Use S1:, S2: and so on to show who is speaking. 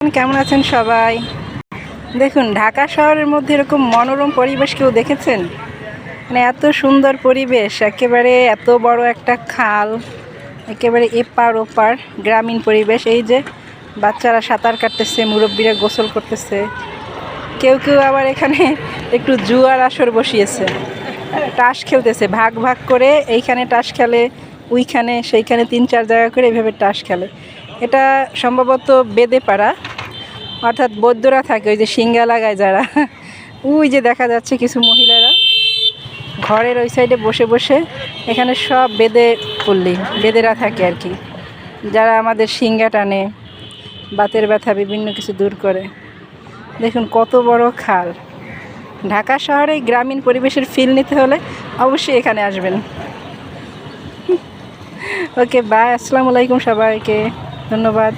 S1: কেমন আছেন সবাই? দেখুন, ঢাকা শহরের মধ্যে এরকম মনোরম পরিবেশ কেউ দেখেছেন? মানে এত সুন্দর পরিবেশ, একেবারে এত বড় একটা খাল, একেবারে এপার ওপার গ্রামীণ পরিবেশ। এই যে বাচ্চারা সাঁতার কাটতেছে, মুরব্বীরা গোসল করতেছে, কেউ কেউ আবার এখানে একটু জুয়ার আসর বসিয়েছে, তাস খেলতেছে ভাগ ভাগ করে। এইখানে তাস খেলে, ওইখানে সেইখানে 3-4 জায়গা করে এইভাবে তাস খেলে। এটা সম্ভবত বেদে পাড়া, অর্থাৎ বৌদ্ধরা থাকে, ওই যে সিঙ্গা লাগায় যারা, ওই যে দেখা যাচ্ছে কিছু মহিলারা ঘরের ওই সাইডে বসে বসে, এখানে সব বেদেরা থাকে আর কি, যারা আমাদের সিঙ্গা টানে, বাতের ব্যথা বিভিন্ন কিছু দূর করে। দেখুন কত বড় খাল। ঢাকা শহরে গ্রামীণ পরিবেশের ফিল নিতে হলে অবশ্যই এখানে আসবেন। ওকে, বাই, আসসালামু আলাইকুম সবাইকে, ধন্যবাদ।